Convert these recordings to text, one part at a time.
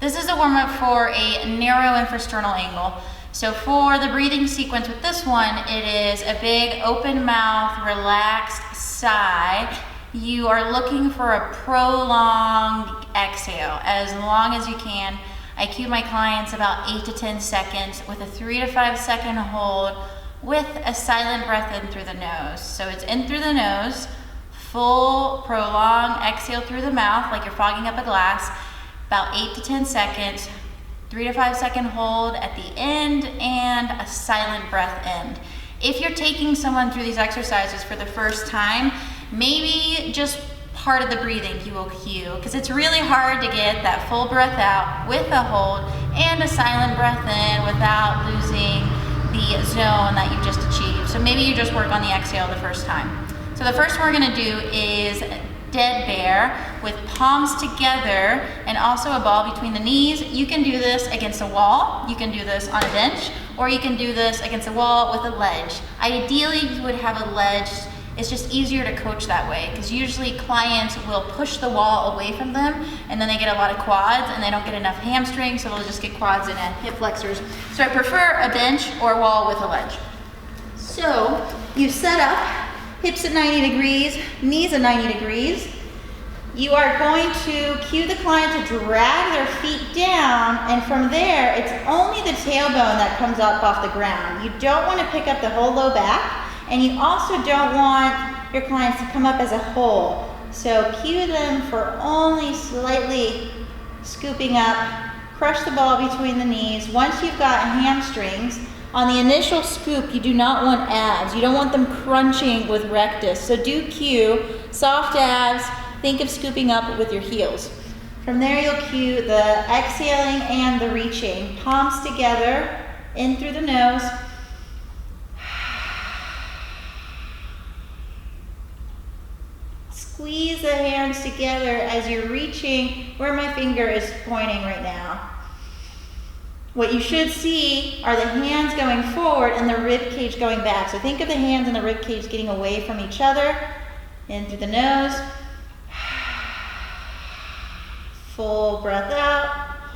This is a warm-up for a narrow infrasternal angle. So for the breathing sequence with this one, it is a big open mouth, relaxed sigh. You are looking for a prolonged exhale as long as you can. I cue my clients about 8 to 10 seconds with a 3 to 5 second hold with a silent breath in through the nose. So it's in through the nose, full prolonged exhale through the mouth like you're fogging up a glass, about 8 to 10 seconds, 3 to 5 second hold at the end, and a silent breath in. If you're taking someone through these exercises for the first time, maybe just part of the breathing you will cue, because it's really hard to get that full breath out with a hold and a silent breath in without losing the zone that you've just achieved. So maybe you just work on the exhale the first time. So the first one we're gonna do is dead bear with palms together and also a ball between the knees. You can do this against a wall, you can do this on a bench, or you can do this against a wall with a ledge. Ideally, you would have a ledge. It's just easier to coach that way because usually clients will push the wall away from them and then they get a lot of quads and they don't get enough hamstrings, so they'll just get quads and hip flexors. So I prefer a bench or a wall with a ledge. So you set up, hips at 90 degrees, knees at 90 degrees. You are going to cue the client to drag their feet down, and from there, it's only the tailbone that comes up off the ground. You don't want to pick up the whole low back. And you also don't want your clients to come up as a whole. So cue them for only slightly scooping up, crush the ball between the knees. Once you've got hamstrings, on the initial scoop, you do not want abs. You don't want them crunching with rectus. So do cue soft abs, think of scooping up with your heels. From there, you'll cue the exhaling and the reaching. Palms together, in through the nose. Squeeze the hands together as you're reaching where my finger is pointing right now. What you should see are the hands going forward and the rib cage going back. So think of the hands and the rib cage getting away from each other. In through the nose. Full breath out.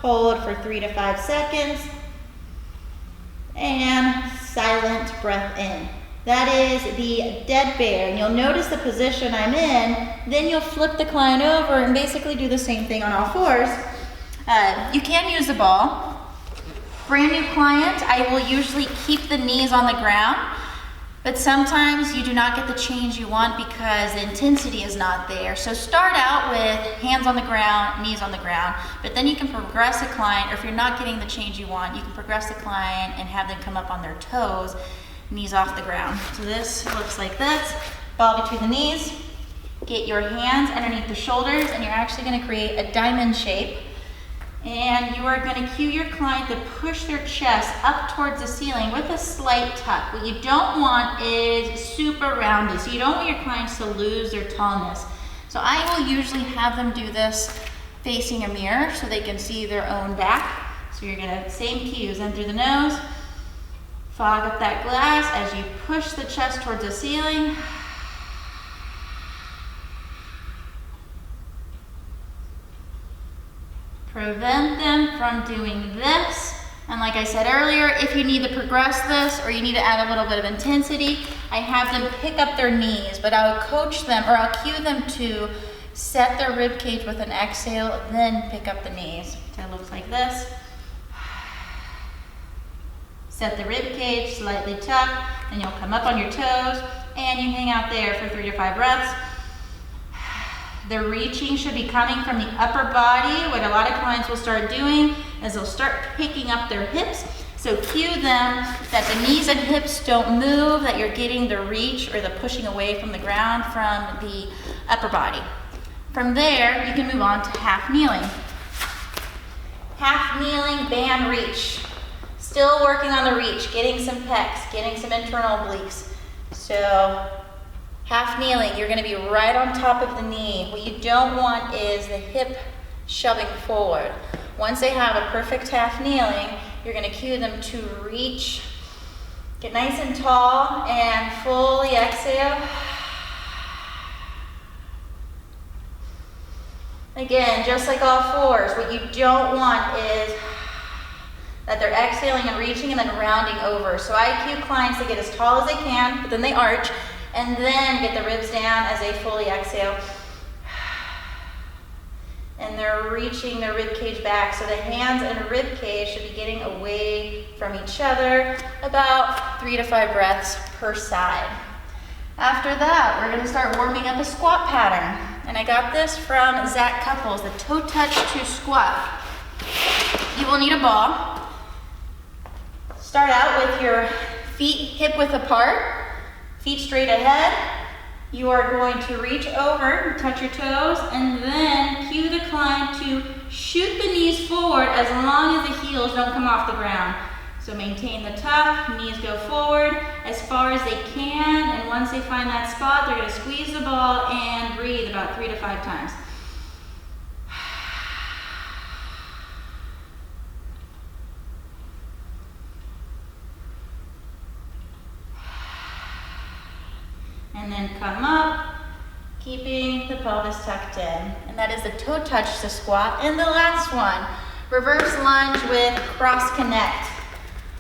Hold for 3 to 5 seconds. And silent breath in. That is the dead bear, and you'll notice the position I'm in. Then you'll flip the client over and basically do the same thing on all fours. You can use the ball. Brand new client, I will usually keep the knees on the ground, but sometimes you do not get the change you want because the intensity is not there. So start out with hands on the ground, knees on the ground, but then you can progress a client, or if you're not getting the change you want, you can progress the client and have them come up on their toes, knees off the ground. So this looks like this, ball between the knees, get your hands underneath the shoulders, and you're actually gonna create a diamond shape. And you are gonna cue your client to push their chest up towards the ceiling with a slight tuck. What you don't want is super rounded, so you don't want your clients to lose their tallness. So I will usually have them do this facing a mirror so they can see their own back. So you're gonna, same cues, in through the nose, fog up that glass as you push the chest towards the ceiling. Prevent them from doing this. And like I said earlier, if you need to progress this or you need to add a little bit of intensity, I have them pick up their knees, but I'll coach them, or I'll cue them to set their rib cage with an exhale, then pick up the knees. So it looks like this. Set the rib cage, slightly tuck, and you'll come up on your toes, and you hang out there for 3 to 5 breaths. The reaching should be coming from the upper body. What a lot of clients will start doing is they'll start picking up their hips. So cue them that the knees and hips don't move, that you're getting the reach or the pushing away from the ground from the upper body. From there, you can move on to half kneeling. Half kneeling, band reach. Still working on the reach, getting some pecs, getting some internal obliques. So half kneeling, you're gonna be right on top of the knee. What you don't want is the hip shoving forward. Once they have a perfect half kneeling, you're gonna cue them to reach, get nice and tall, and fully exhale. Again, just like all fours, what you don't want is that they're exhaling and reaching and then rounding over. So I cue clients to get as tall as they can, but then they arch, and then get the ribs down as they fully exhale. And they're reaching their rib cage back. So the hands and rib cage should be getting away from each other, about 3 to 5 breaths per side. After that, we're gonna start warming up a squat pattern. And I got this from Zach Couples, the toe touch to squat. You will need a ball. Start out with your feet hip width apart, feet straight ahead. You are going to reach over, touch your toes, and then cue the client to shoot the knees forward as long as the heels don't come off the ground. So maintain the tuck, knees go forward as far as they can, and once they find that spot, they're gonna squeeze the ball and breathe about 3 to 5 times. And then come up, keeping the pelvis tucked in. And that is the toe touch to squat. And the last one, reverse lunge with cross connect.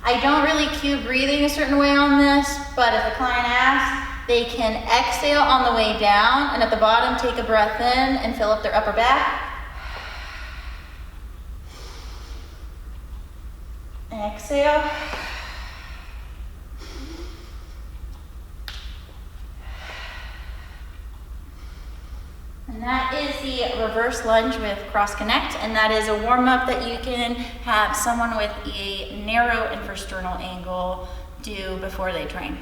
I don't really cue breathing a certain way on this, but if a client asks, they can exhale on the way down, and at the bottom, take a breath in and fill up their upper back. Exhale. And that is the reverse lunge with cross connect, and that is a warm up that you can have someone with a narrow infrasternal angle do before they train.